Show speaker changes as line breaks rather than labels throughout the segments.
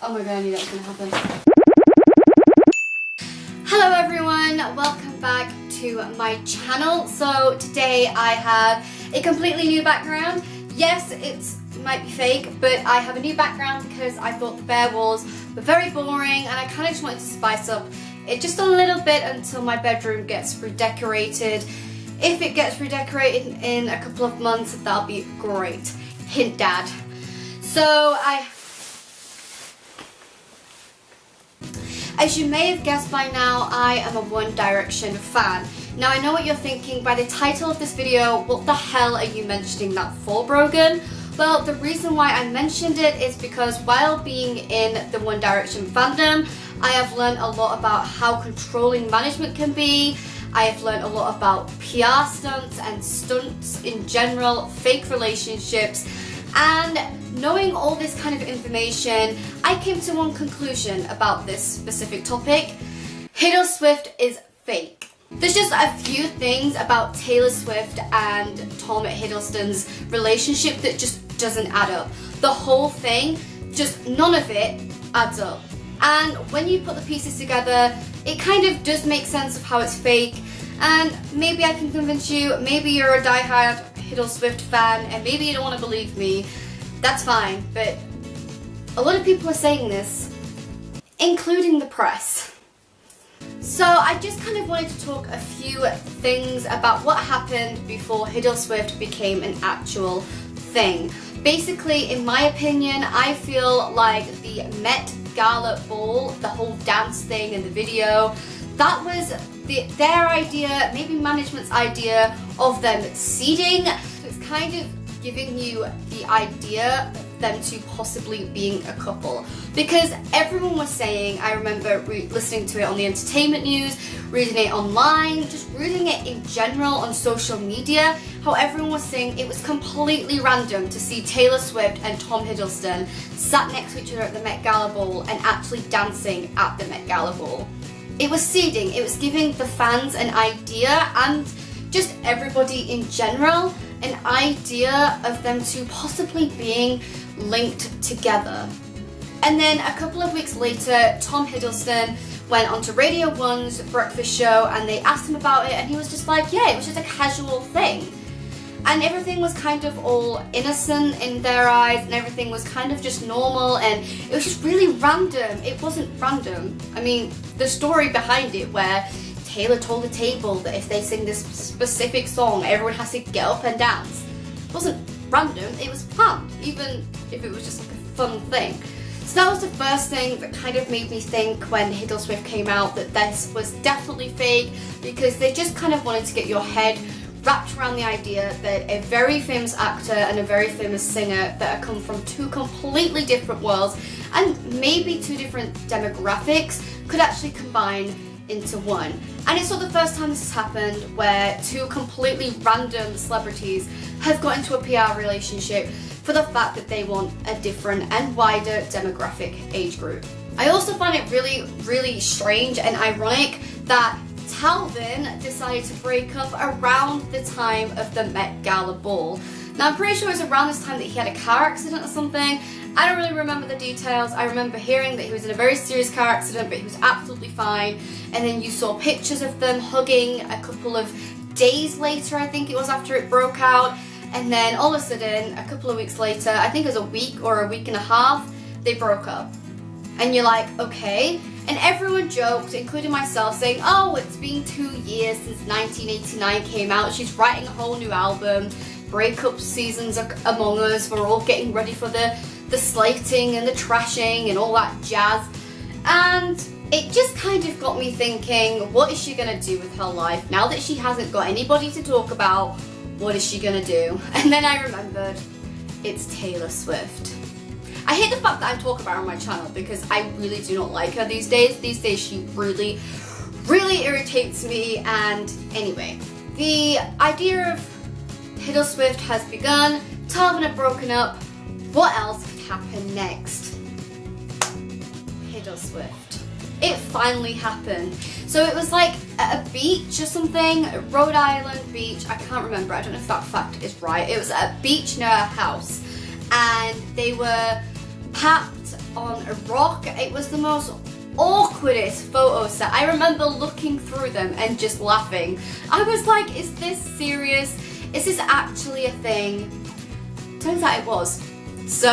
Oh my god, I knew that was gonna happen. Hello everyone, welcome back to my channel. So today I have a completely new background. Yes, it might be fake, but I have a new background because I thought the bare walls were very boring and I kind of just wanted to spice up it just a little bit until my bedroom gets redecorated. If it gets redecorated in a couple of months, that'll be great. Hint, Dad. So as you may have guessed by now, I am a One Direction fan. Now I know what you're thinking by the title of this video, what the hell are you mentioning that for, Brogan? Well, the reason why I mentioned it is because while being in the One Direction fandom, I have learned a lot about how controlling management can be. I have learned a lot about PR stunts and stunts in general, fake relationships, and knowing all this kind of information, I came to one conclusion about this specific topic. Hiddleswift is fake. There's just a few things about Taylor Swift and Tom Hiddleston's relationship that just doesn't add up. The whole thing, just none of it adds up. And when you put the pieces together, it kind of does make sense of how it's fake. And maybe I can convince you, maybe you're a diehard Hiddleswift fan and maybe you don't want to believe me. That's fine, but a lot of people are saying this, including the press. So I just kind of wanted to talk a few things about what happened before Hiddleswift became an actual thing. Basically, in my opinion, I feel like the Met Gala ball, the whole dance thing in the video, that was their idea, maybe management's idea of them seeding. It's kind of giving you the idea of them two possibly being a couple. Because everyone was saying, I remember listening to it on the entertainment news, reading it online, just reading it in general on social media, how everyone was saying it was completely random to see Taylor Swift and Tom Hiddleston sat next to each other at the Met Gala ball and actually dancing at the Met Gala ball. It was seeding, it was giving the fans an idea and just everybody in general an idea of them two possibly being linked together. And then a couple of weeks later, Tom Hiddleston went onto Radio 1's breakfast show and they asked him about it and he was just like, yeah, it was just a casual thing. And everything was kind of all innocent in their eyes and everything was kind of just normal and it was just really random. It wasn't random. I mean, the story behind it where Taylor told the table that if they sing this specific song, everyone has to get up and dance. It wasn't random, it was planned, even if it was just like a fun thing. So that was the first thing that kind of made me think when Hiddleswift came out that this was definitely fake, because they just kind of wanted to get your head wrapped around the idea that a very famous actor and a very famous singer that come from two completely different worlds and maybe two different demographics could actually combine into one. And it's not the first time this has happened where two completely random celebrities have got into a PR relationship for the fact that they want a different and wider demographic age group. I also find it really, really strange and ironic that Talvin decided to break up around the time of the Met Gala ball. Now I'm pretty sure it was around this time that he had a car accident or something. I don't really remember the details. I remember hearing that he was in a very serious car accident, but he was absolutely fine. And then you saw pictures of them hugging a couple of days later, I think it was, after it broke out. And then all of a sudden, a couple of weeks later, I think it was a week or a week and a half, they broke up. And you're like, okay. And everyone joked, including myself, saying, oh, it's been 2 years since 1989 came out. She's writing a whole new album. Breakup seasons are among us. We're all getting ready for the slating and the trashing and all that jazz. And it just kind of got me thinking, what is she gonna do with her life? Now that she hasn't got anybody to talk about, what is she gonna do? And then I remembered, it's Taylor Swift. I hate the fact that I'm talking about her on my channel because I really do not like her these days. These days she really, really irritates me. And anyway, the idea of Hiddleswift has begun, Talvin have broken up. What else could happen next? Hiddleswift. It finally happened. So it was like at a beach or something, Rhode Island beach, I can't remember, I don't know if that fact is right. It was at a beach near a house and they were packed on a rock. It was the most awkwardest photo set. I remember looking through them and just laughing. I was like, is this serious? Is this actually a thing? Turns out it was. So,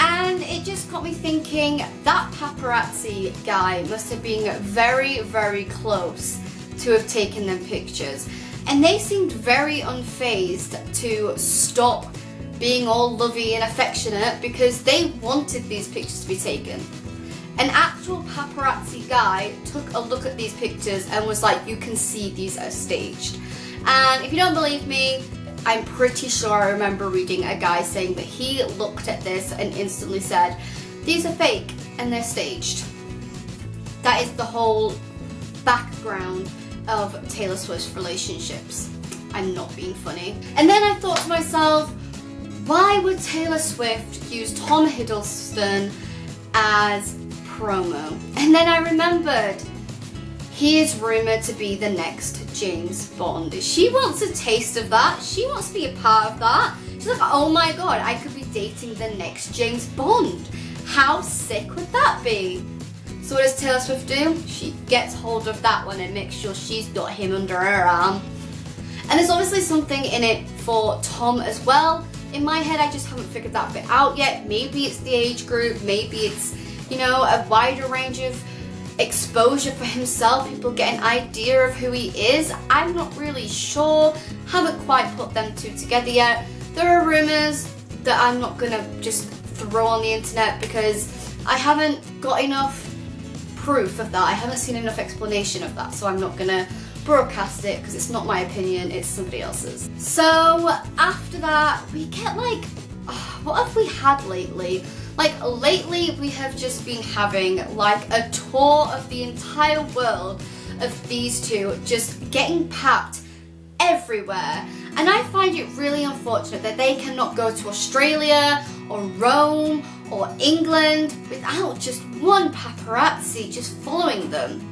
and it just got me thinking, that paparazzi guy must have been very, very close to have taken them pictures. And they seemed very unfazed to stop being all lovey and affectionate because they wanted these pictures to be taken. An actual paparazzi guy took a look at these pictures and was like, you can see these are staged. And if you don't believe me, I'm pretty sure I remember reading a guy saying that he looked at this and instantly said, these are fake and they're staged. That is the whole background of Taylor Swift's relationships. I'm not being funny. And then I thought to myself, why would Taylor Swift use Tom Hiddleston as promo? And then I remembered, he is rumoured to be the next James Bond. She wants a taste of that. She wants to be a part of that. She's like, oh my god, I could be dating the next James Bond. How sick would that be? So what does Taylor Swift do? She gets hold of that one and makes sure she's got him under her arm. And there's obviously something in it for Tom as well. In my head, I just haven't figured that bit out yet. Maybe it's the age group, maybe it's, you know, a wider range of exposure for himself, people get an idea of who he is. I'm not really sure, haven't quite put them two together yet. There are rumours that I'm not gonna just throw on the internet because I haven't got enough proof of that. I haven't seen enough explanation of that, so I'm not gonna broadcast it because it's not my opinion, it's somebody else's. So after that, we get like, what have we had lately? Like lately we have just been having like a tour of the entire world of these two just getting packed everywhere. And I find it really unfortunate that they cannot go to Australia or Rome or England without just one paparazzi just following them.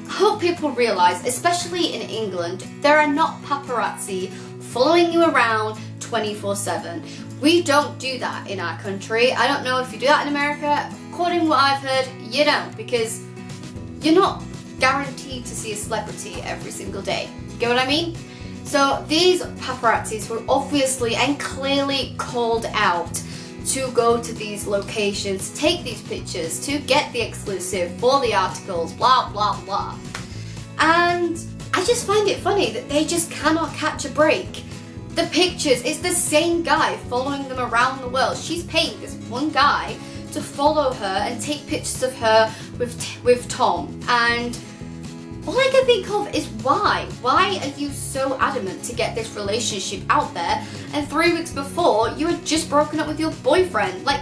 I hope people realise, especially in England, there are not paparazzi following you around 24/7. We don't do that in our country. I don't know if you do that in America. According to what I've heard, you don't, because you're not guaranteed to see a celebrity every single day. Get what I mean? So these paparazzis were obviously and clearly called out to go to these locations, take these pictures, to get the exclusive for the articles, blah, blah, blah. And I just find it funny that they just cannot catch a break. The pictures, it's the same guy following them around the world. She's paying this one guy to follow her and take pictures of her with Tom. And all I can think of is why? Why are you so adamant to get this relationship out there? And 3 weeks before, you had just broken up with your boyfriend. Like,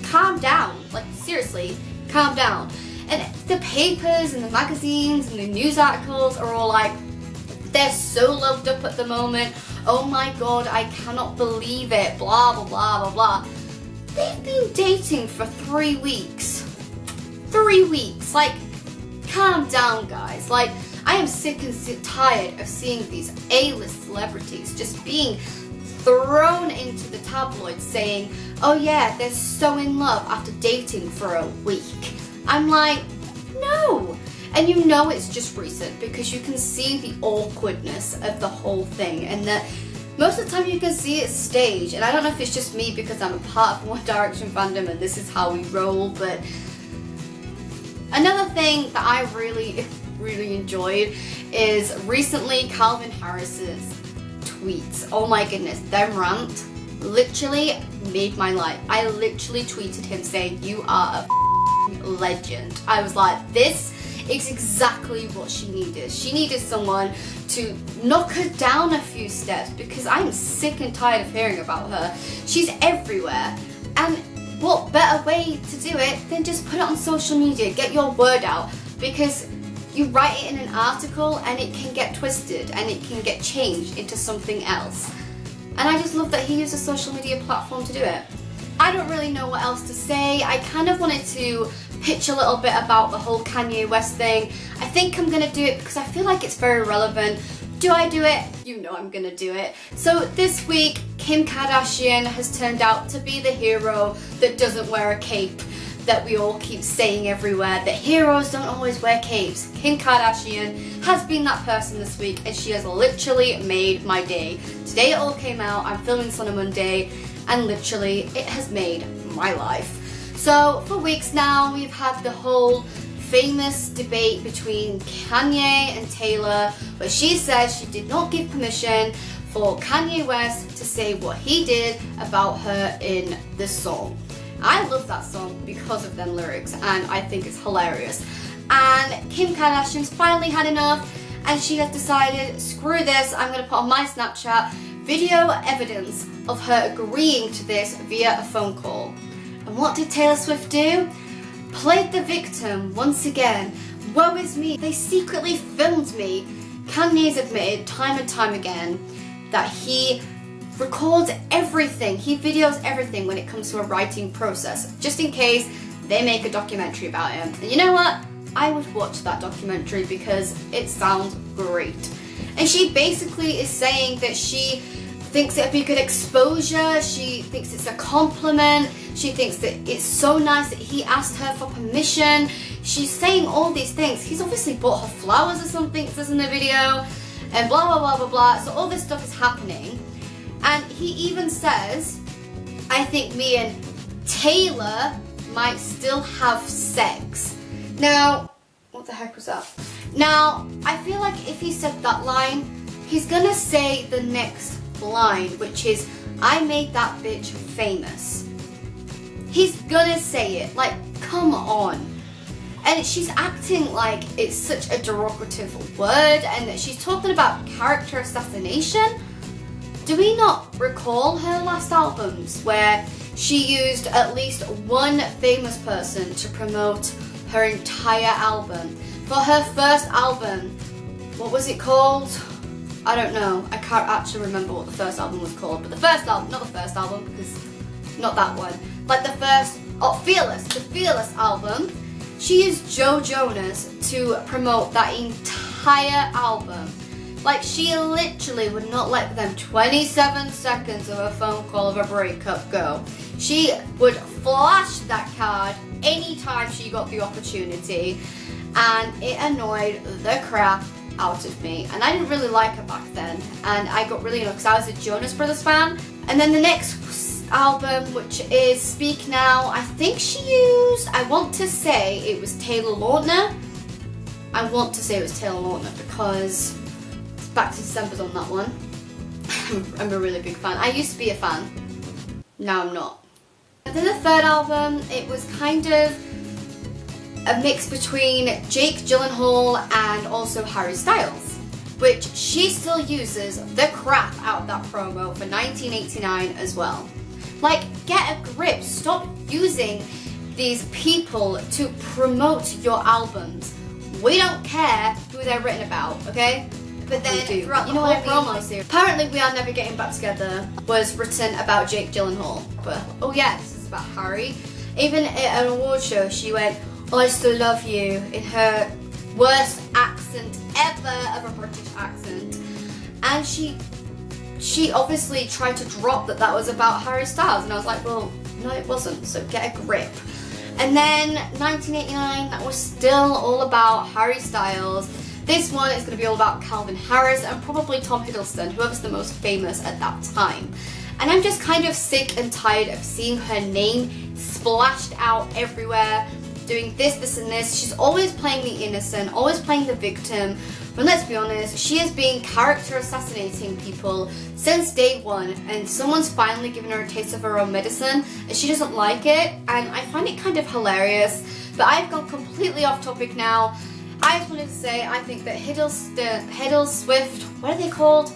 calm down. Like, seriously, calm down. And the papers and the magazines and the news articles are all like, they're so loved up at the moment. Oh my god, I cannot believe it. Blah, blah, blah, blah, blah. They've been dating for 3 weeks. 3 weeks. Like, calm down, guys. Like, I am sick and tired of seeing these A-list celebrities just being thrown into the tabloids saying, oh yeah, they're so in love after dating for a week. I'm like, no. And you know it's just recent because you can see the awkwardness of the whole thing, and that most of the time you can see it staged. And I don't know if it's just me because I'm a part of One Direction fandom and this is how we roll, but another thing that I really enjoyed is recently Calvin Harris's tweets. Oh my goodness, them rant literally made my life. I literally tweeted him saying, you are a legend. I was like, this is exactly what she needed. She needed someone to knock her down a few steps because I'm sick and tired of hearing about her. She's everywhere. And what better way to do it than just put it on social media, get your word out, because you write it in an article and it can get twisted and it can get changed into something else. And I just love that he used a social media platform to do it. I don't really know what else to say. I kind of wanted to pitch a little bit about the whole Kanye West thing. I think I'm gonna do it because I feel like it's very relevant. Do I do it? You know I'm gonna do it. So this week, Kim Kardashian has turned out to be the hero that doesn't wear a cape that we all keep saying everywhere, that heroes don't always wear capes. Kim Kardashian has been that person this week, and she has literally made my day. Today it all came out, I'm filming this on a Monday, and literally it has made my life. So for weeks now we've had the whole famous debate between Kanye and Taylor, where she said she did not give permission for Kanye West to say what he did about her in the song. I love that song because of them lyrics, and I think it's hilarious. And Kim Kardashian's finally had enough, and she has decided, screw this, I'm going to put on my Snapchat video evidence of her agreeing to this via a phone call. And what did Taylor Swift do? Played the victim once again. Woe is me, they secretly filmed me. Kanye's admitted time and time again that he records everything, he videos everything when it comes to a writing process, just in case they make a documentary about him. And you know what? I would watch that documentary because it sounds great. And she basically is saying that she thinks it would be good exposure, she thinks it's a compliment, she thinks that it's so nice that he asked her for permission. She's saying all these things. He's obviously bought her flowers or something, it says in the video, and blah blah blah blah blah. So all this stuff is happening. And he even says, I think me and Taylor might still have sex. Now, what the heck was that? Now, I feel like if he said that line, he's gonna say the next line, which is, I made that bitch famous. He's gonna say it, like, come on. And she's acting like it's such a derogative word, and that she's talking about character assassination. Do we not recall her last albums where she used at least one famous person to promote her entire album? For her first album, what was it called? I don't know, I can't actually remember what the first album was called, but the first album, not the first album, because not that one, like the first, Fearless, the Fearless album, she used Joe Jonas to promote that entire album. Like, she literally would not let them 27 seconds of a phone call of a breakup go. She would flash that card anytime she got the opportunity, and it annoyed the crap out of me. And I didn't really like her back then, and I got really annoyed because I was a Jonas Brothers fan. And then the next album, which is Speak Now, I think she used, I want to say it was Taylor Lautner. I want to say it was Taylor Lautner because Back to December's on that one. I'm a really big fan. I used to be a fan. Now I'm not. And then the third album, it was kind of a mix between Jake Gyllenhaal and also Harry Styles, which she still uses the crap out of that promo for 1989 as well. Like, get a grip. Stop using these people to promote your albums. We don't care who they're written about, okay? But then throughout the whole promo series, apparently We Are Never Getting Back Together was written about Jake Gyllenhaal. But, oh yeah, this is about Harry. Even at an award show, she went, I still love you, in her worst accent ever of a British accent. And she obviously tried to drop that was about Harry Styles. And I was like, well, no it wasn't, so get a grip. And then 1989, that was still all about Harry Styles. This one is going to be all about Calvin Harris and probably Tom Hiddleston, whoever's the most famous at that time. And I'm just kind of sick and tired of seeing her name splashed out everywhere, doing this and this. She's always playing the innocent, always playing the victim. But let's be honest, she has been character assassinating people since day one, and someone's finally given her a taste of her own medicine and she doesn't like it, and I find it kind of hilarious. But I've gone completely off topic now. I just wanted to say, I think that Hiddleswift, what are they called?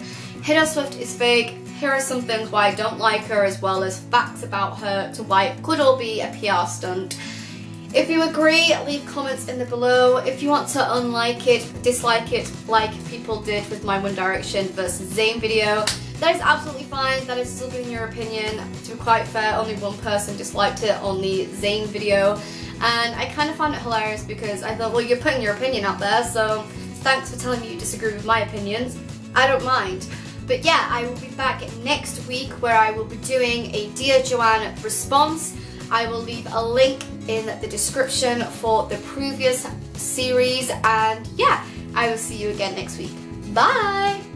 Hiddleswift is fake. Here are some things why I don't like her, as well as facts about her to why it could all be a PR stunt. If you agree, leave comments in the below. If you want to unlike it, dislike it, like people did with my One Direction versus Zayn video, that is absolutely fine. That is still giving your opinion. To be quite fair, only one person disliked it on the Zayn video. And I kind of found it hilarious because I thought, well, you're putting your opinion out there, so thanks for telling me you disagree with my opinions. I don't mind. But yeah, I will be back next week where I will be doing a Dear Joanne response. I will leave a link in the description for the previous series, and yeah, I will see you again next week. Bye!